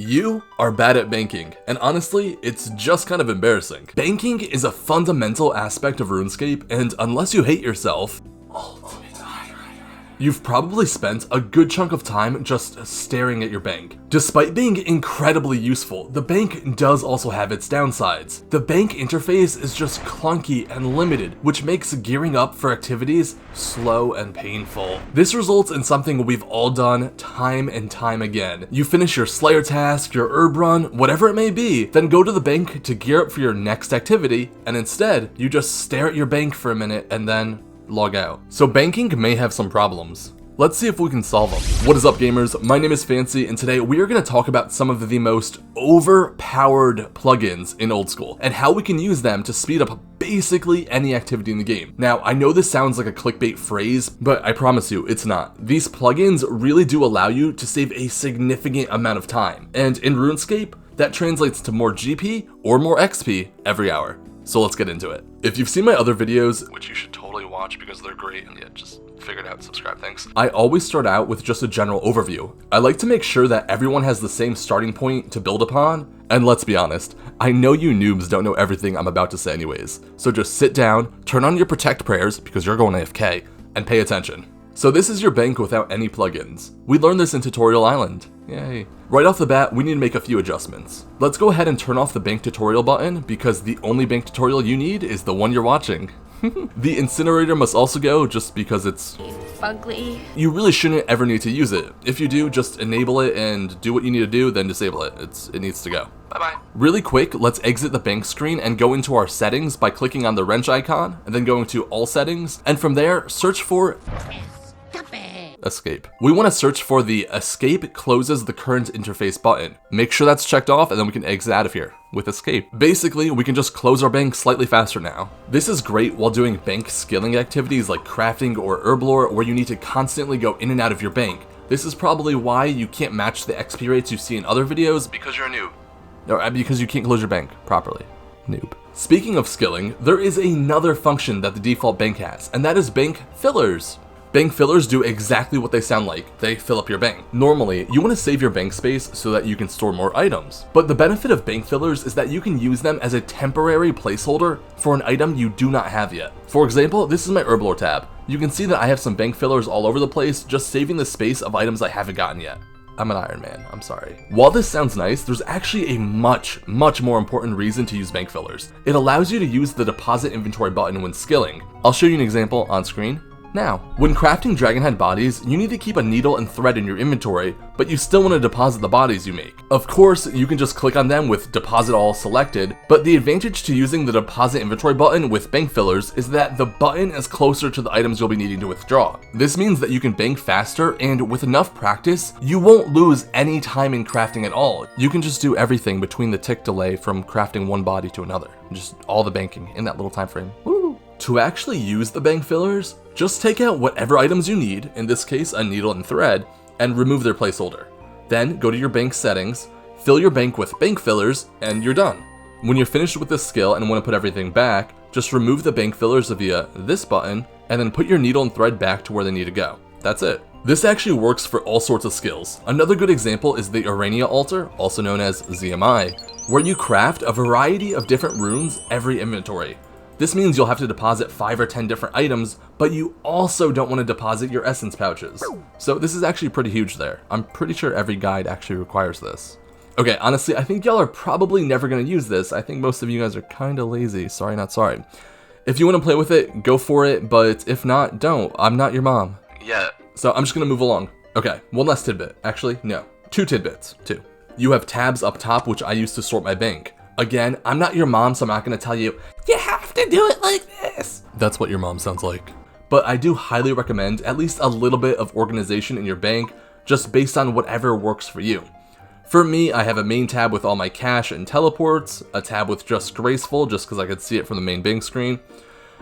You are bad at banking, and honestly, it's just kind of embarrassing. Banking is a fundamental aspect of RuneScape, and unless you hate yourself, you've probably spent a good chunk of time just staring at your bank. Despite being incredibly useful, the bank does also have its downsides. The bank interface is just clunky and limited, which makes gearing up for activities slow and painful. This results in something we've all done time and time again. You finish your Slayer task, your herb run, whatever it may be, then go to the bank to gear up for your next activity, and instead, you just stare at your bank for a minute and then log out. So banking may have some problems. Let's see if we can solve them. What is up, gamers? My name is Fancy, and today we are going to talk about some of the most overpowered plugins in Old School and how we can use them to speed up basically any activity in the game. Now, I know this sounds like a clickbait phrase, but I promise you, it's not. These plugins really do allow you to save a significant amount of time, and in RuneScape, that translates to more GP or more XP every hour. So let's get into it. If you've seen my other videos, which you should totally watch because they're great, and yeah, just figure it out, subscribe, thanks. I always start out with just a general overview. I like to make sure that everyone has the same starting point to build upon, and let's be honest, I know you noobs don't know everything I'm about to say anyways. So just sit down, turn on your protect prayers, because you're going AFK, and pay attention. So this is your bank without any plugins. We learned this in Tutorial Island. Yay. Right off the bat, we need to make a few adjustmts. Let's go ahead and turn off the bank tutorial button because the only bank tutorial you need is the one you're watching. The incinerator must also go just because it's ugly. You really shouldn't ever need to use it. If you do, just enable it and do what you need to do, then disable it. It needs to go. Bye-bye. Really quick, let's exit the bank screen and go into our settings by clicking on the wrench icon and then going to all settings, and from there, search for escape. We want to search for the escape closes the current interface button. Make sure that's checked off and then we can exit out of here with escape. Basically, we can just close our bank slightly faster now. This is great while doing bank skilling activities like crafting or herb lore where you need to constantly go in and out of your bank. This is probably why you can't match the XP rates you see in other videos because you're a noob. Or because you can't close your bank properly. Noob. Speaking of skilling, there is another function that the default bank has, and that is bank fillers. Bank fillers do exactly what they sound like. They fill up your bank. Normally, you want to save your bank space so that you can store more items. But the benefit of bank fillers is that you can use them as a temporary placeholder for an item you do not have yet. For example, this is my herb lore tab. You can see that I have some bank fillers all over the place, just saving the space of items I haven't gotten yet. I'm an Iron Man, I'm sorry. While this sounds nice, there's actually a much more important reason to use bank fillers. It allows you to use the deposit inventory button when skilling. I'll show you an example on screen now. When crafting dragonhead bodies, you need to keep a needle and thread in your inventory, but you still want to deposit the bodies you make. Of course, you can just click on them with deposit all selected, but the advantage to using the deposit inventory button with bank fillers is that the button is closer to the items you'll be needing to withdraw. This means that you can bank faster, and with enough practice, you won't lose any time in crafting at all. You can just do everything between the tick delay from crafting one body to another. Just all the banking in that little time frame. Woo! To actually use the bank fillers, just take out whatever items you need, in this case a needle and thread, and remove their placeholder. Then go to your bank settings, fill your bank with bank fillers, and you're done. When you're finished with this skill and want to put everything back, just remove the bank fillers via this button, and then put your needle and thread back to where they need to go. That's it. This actually works for all sorts of skills. Another good example is the Urania altar, also known as ZMI, where you craft a variety of different runes every inventory. This means you'll have to deposit 5 or 10 different items, but you also don't want to deposit your essence pouches. So this is actually pretty huge there. I'm pretty sure every guide actually requires this. Okay, honestly, I think y'all are probably never going to use this. I think most of you guys are kind of lazy. Sorry, not sorry. If you want to play with it, go for it, but if not, don't. I'm not your mom. Yeah. So I'm just going to move along. Okay, one last tidbit. Actually, no. 2 tidbits. 2. You have tabs up top, which I use to sort my bank. Again, I'm not your mom, so I'm not going to tell you, you have to do it like this. That's what your mom sounds like. But I do highly recommend at least a little bit of organization in your bank, just based on whatever works for you. For me, I have a main tab with all my cash and teleports, a tab with just graceful, just because I could see it from the main bank screen,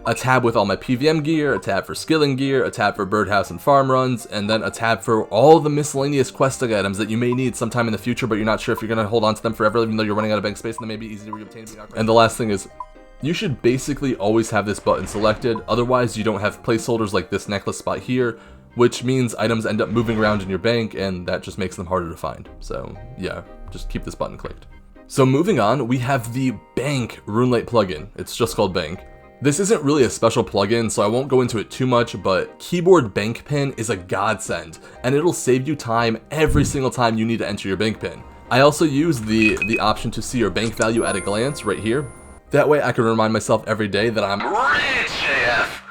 a tab with all my PVM gear, a tab for skilling gear, a tab for birdhouse and farm runs, and then a tab for all the miscellaneous questing items that you may need sometime in the future, but you're not sure if you're going to hold on to them forever, even though you're running out of bank space and they may be easy to reobtain. And the last thing is, you should basically always have this button selected, otherwise you don't have placeholders like this necklace spot here, which means items end up moving around in your bank, and that just makes them harder to find. So, yeah. just keep this button clicked. So moving on, we have the Bank RuneLite plugin. It's just called Bank. This isn't really a special plugin, so I won't go into it too much, but keyboard bank pin is a godsend, and it'll save you time every single time you need to enter your bank pin. I also use the option to see your bank value at a glance right here. That way I can remind myself every day that I'm rich AF.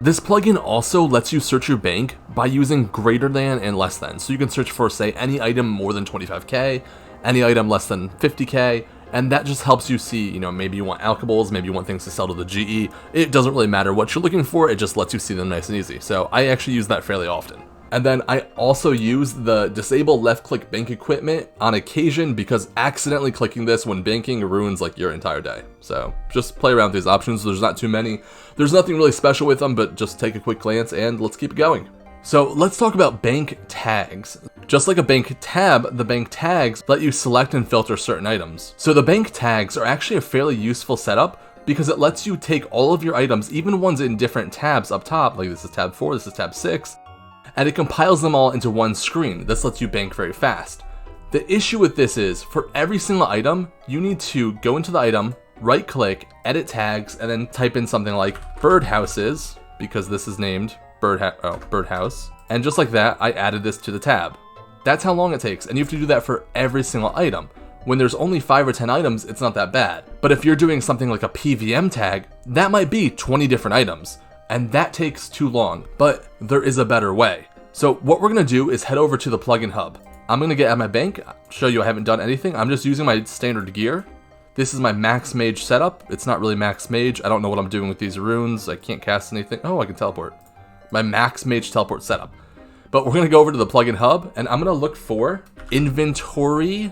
This plugin also lets you search your bank by using greater than and less than. So you can search for, say, any item more than 25k, any item less than 50k, and that just helps you see, you know, maybe you want alchables, maybe you want things to sell to the GE. It doesn't really matter what you're looking for, it just lets you see them nice and easy. So I actually use that fairly often. And then I also use the disable left click bank equipment on occasion because accidentally clicking this when banking ruins like your entire day. So just play around with these options. There's not too many. There's nothing really special with them, but just take a quick glance and let's keep it going. So let's talk about bank tags. Just like a bank tab, the bank tags let you select and filter certain items. So the bank tags are actually a fairly useful setup because it lets you take all of your items, even ones in different tabs up top, like this is tab 4, this is tab 6, and it compiles them all into one screen. This lets you bank very fast. The issue with this is, for every single item, you need to go into the item, right click, edit tags, and then type in something like birdhouses, because this is named birdhouse. And just like that, I added this to the tab. That's how long it takes, and you have to do that for every single item. When there's only 5 or 10 items, it's not that bad. But if you're doing something like a PVM tag, that might be 20 different items, and that takes too long. But there is a better way. So what we're gonna do is head over to the plugin hub. I'm gonna get at my bank, show you I haven't done anything. I'm just using my standard gear. This is my max mage setup. It's not really max mage. I don't know what I'm doing with these runes. I can't cast anything. Oh, I can teleport. My max mage teleport setup. But we're gonna go over to the plugin hub and I'm gonna look for inventory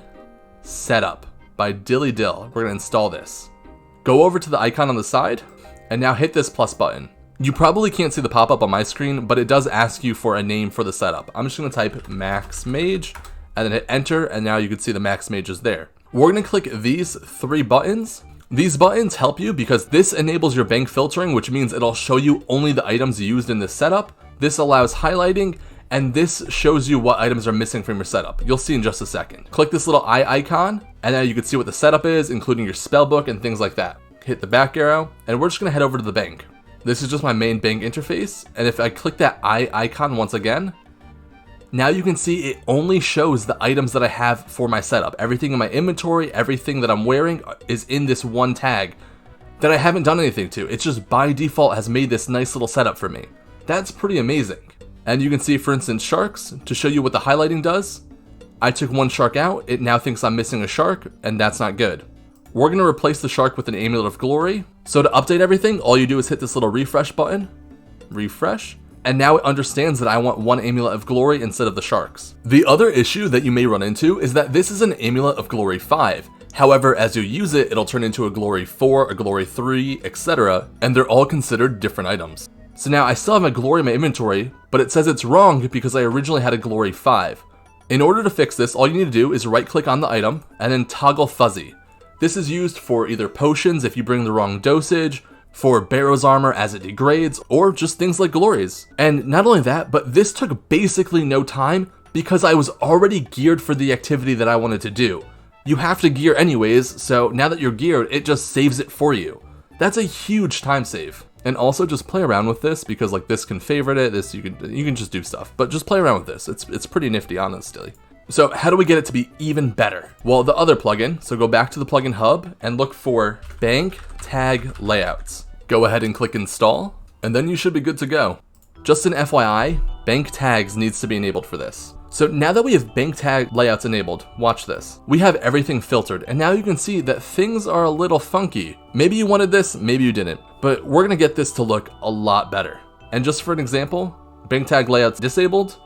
setup by Dilly Dill. We're gonna install this. Go over to the icon on the side and now hit this plus button. You probably can't see the pop-up on my screen, but it does ask you for a name for the setup. I'm just gonna type max mage and then hit enter, and now you can see the max mage is there. We're gonna click these 3 buttons. These buttons help you because this enables your bank filtering, which means it'll show you only the items used in this setup. This allows highlighting, and this shows you what items are missing from your setup. You'll see in just a second. Click this little eye icon, and now you can see what the setup is, including your spell book and things like that. Hit the back arrow, and we're just gonna head over to the bank. This is just my main bank interface, and if I click that eye icon once again, now you can see it only shows the items that I have for my setup. Everything in my inventory, everything that I'm wearing is in this one tag that I haven't done anything to. It's just by default has made this nice little setup for me. That's pretty amazing. And you can see, for instance, sharks, to show you what the highlighting does. I took one shark out, it now thinks I'm missing a shark, and that's not good. We're gonna replace the shark with an amulet of glory. So to update everything, all you do is hit this little refresh button, refresh, and now it understands that I want one amulet of glory instead of the sharks. The other issue that you may run into is that this is an amulet of glory 5. However, as you use it, it'll turn into a glory 4, a glory 3, etc., and they're all considered different items. So now I still have my glory in my inventory, but it says it's wrong because I originally had a glory 5. In order to fix this, all you need to do is right click on the item and then toggle fuzzy. This is used for either potions if you bring the wrong dosage, for Barrow's armor as it degrades, or just things like glories. And not only that, but this took basically no time because I was already geared for the activity that I wanted to do. You have to gear anyways, so now that you're geared, it just saves it for you. That's a huge time save. And also just play around with this because like this can favorite it, this you can just do stuff, but just play around with this. It's pretty nifty, honestly. So how do we get it to be even better? Well, the other plugin, so go back to the plugin hub and look for bank tag layouts. Go ahead and click install, and then you should be good to go. Just an FYI, bank tags needs to be enabled for this. So now that we have bank tag layouts enabled, watch this. We have everything filtered, and now you can see that things are a little funky. Maybe you wanted this, maybe you didn't, but we're gonna get this to look a lot better. And just for an example, bank tag layouts disabled,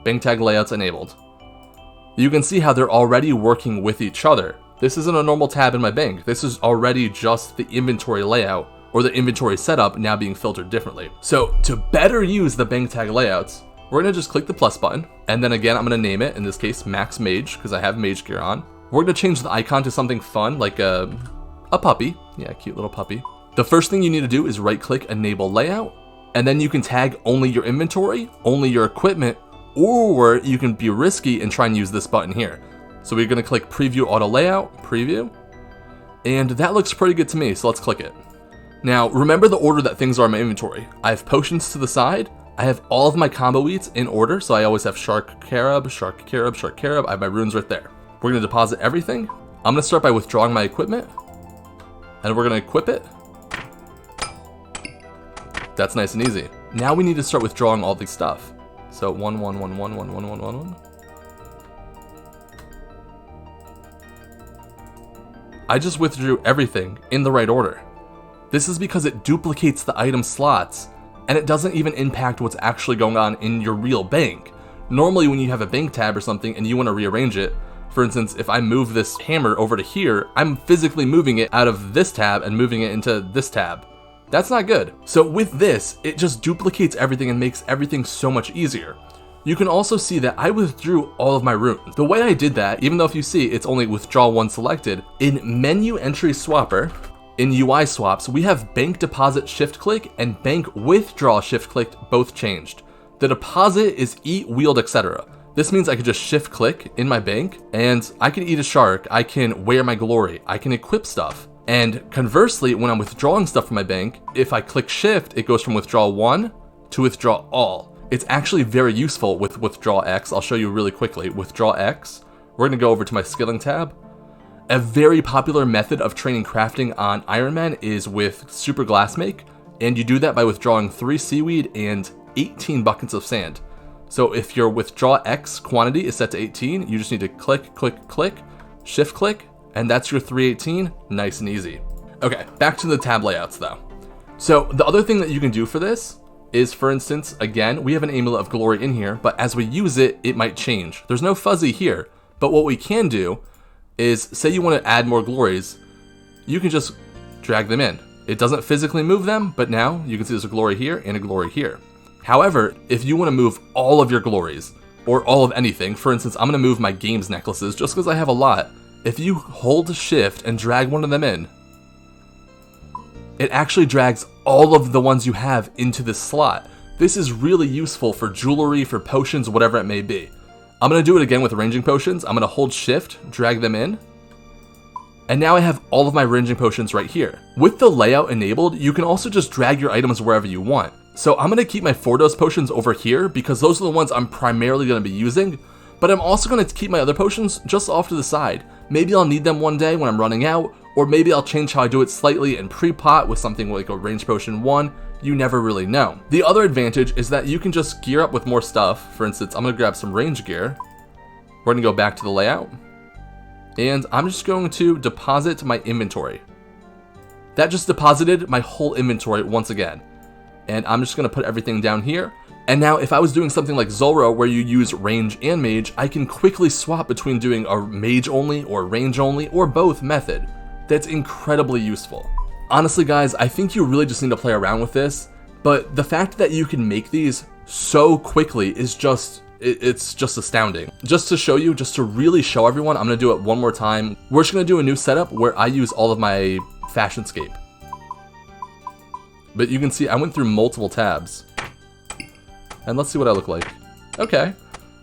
bank tag layouts enabled. You can see how they're already working with each other. This isn't a normal tab in my bank. This is already just the inventory layout or the inventory setup now being filtered differently. So to better use the bank tag layouts, we're gonna just click the plus button. And then again, I'm gonna name it, in this case, Max Mage, because I have mage gear on. We're gonna change the icon to something fun, like a puppy. Yeah, cute little puppy. The first thing you need to do is right click enable layout. And then you can tag only your inventory, only your equipment, or you can be risky and try and use this button here. So we're going to click Preview Auto Layout, Preview, and that looks pretty good to me, so let's click it. Now, remember the order that things are in my inventory. I have potions to the side, I have all of my combo eats in order, so I always have Shark Carob, Shark Carob, Shark Carob, I have my runes right there. We're going to deposit everything. I'm going to start by withdrawing my equipment, and we're going to equip it. That's nice and easy. Now we need to start withdrawing all these stuff. So 1, 1, 1, 1, 1, 1, 1, 1, 1. I just withdrew everything in the right order. This is because it duplicates the item slots, and it doesn't even impact what's actually going on in your real bank. Normally when you have a bank tab or something and you want to rearrange it, for instance, if I move this hammer over to here, I'm physically moving it out of this tab and moving it into this tab. That's not good. So with this, it just duplicates everything and makes everything so much easier. You can also see that I withdrew all of my runes. The way I did that, even though if you see it's only withdraw one selected, in menu entry swapper, in UI swaps, we have bank deposit shift click and bank withdraw shift click both changed. The deposit is eat, wield, etc. This means I could just shift click in my bank and I can eat a shark, I can wear my glory, I can equip stuff. And conversely, when I'm withdrawing stuff from my bank, if I click shift, it goes from withdraw 1 to withdraw all. It's actually very useful with withdraw X. I'll show you really quickly. Withdraw X, we're gonna go over to my skilling tab. A very popular method of training crafting on Iron Man is with Super Glass Make, and you do that by withdrawing 3 seaweed and 18 buckets of sand. So if your withdraw X quantity is set to 18, you just need to click, click, click, shift click, and that's your 318, nice and easy. Okay, back to the tab layouts though. So the other thing that you can do for this is, for instance, again, we have an Amulet of Glory in here, but as we use it, it might change. There's no fuzzy here, but what we can do is, say you want to add more glories, you can just drag them in. It doesn't physically move them, but now you can see there's a glory here and a glory here. However, if you want to move all of your glories, or all of anything, for instance, I'm going to move my games necklaces just because I have a lot. If you hold shift and drag one of them in, it actually drags all of the ones you have into this slot. This is really useful for jewelry, for potions, whatever it may be. I'm going to do it again with ranging potions. I'm going to hold shift, drag them in, and now I have all of my ranging potions right here. With the layout enabled, you can also just drag your items wherever you want. So I'm going to keep my 4-dose potions over here because those are the ones I'm primarily going to be using, but I'm also going to keep my other potions just off to the side. Maybe I'll need them one day when I'm running out, or maybe I'll change how I do it slightly and pre-pot with something like a range potion 1. You never really know. The other advantage is that you can just gear up with more stuff. For instance, I'm going to grab some range gear. We're going to go back to the layout, and I'm just going to deposit my inventory. That just deposited my whole inventory once again. And I'm just going to put everything down here. And now if I was doing something like Zoro where you use range and mage, I can quickly swap between doing a mage only or range only or both method. That's incredibly useful. Honestly guys, I think you really just need to play around with this, but the fact that you can make these so quickly is just, it's just astounding. Just to show you, just to really show everyone, I'm going to do it one more time. We're just going to do a new setup where I use all of my Fashionscape. But you can see I went through multiple tabs. And let's see what I look like. Okay,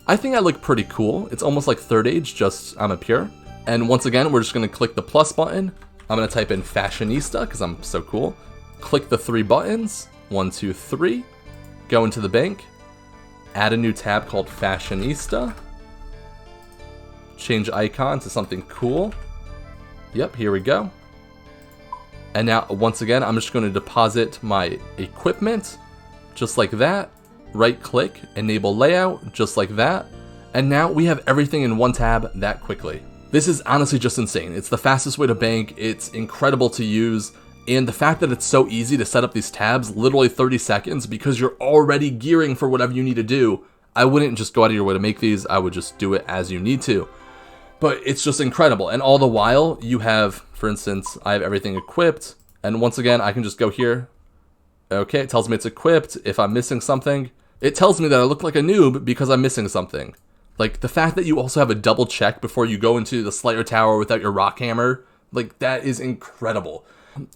I think I look pretty cool. It's almost like Third Age, just I'm a pure. And once again, we're just gonna click the plus button. I'm gonna type in Fashionista, because I'm so cool. Click the 3 buttons, 1, 2, 3. Go into the bank. Add a new tab called Fashionista. Change icon to something cool. Yep, here we go. And now, once again, I'm just gonna deposit my equipment, just like that. Right click, enable layout, just like that. And now we have everything in one tab that quickly. This is honestly just insane. It's the fastest way to bank, it's incredible to use, and the fact that it's so easy to set up these tabs, literally 30 seconds, because you're already gearing for whatever you need to do. I wouldn't just go out of your way to make these, I would just do it as you need to. But it's just incredible, and all the while, you have, for instance, I have everything equipped, and once again, I can just go here. Okay, it tells me it's equipped. If I'm missing something, it tells me that I look like a noob because I'm missing something. Like, the fact that you also have a double check before you go into the Slayer Tower without your rock hammer, like, that is incredible.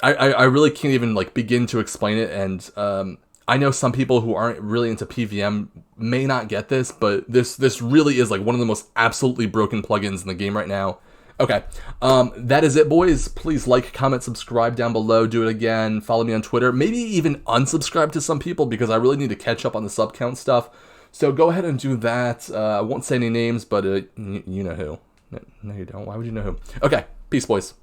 I really can't even, like, begin to explain it, and I know some people who aren't really into PVM may not get this, but this really is like one of the most absolutely broken plugins in the game right now. Okay, that is it, boys. Please like, comment, subscribe down below. Do it again. Follow me on Twitter. Maybe even unsubscribe to some people because I really need to catch up on the sub count stuff. So go ahead and do that. I won't say any names, but you know who. No, you don't. Why would you know who? Okay, peace, boys.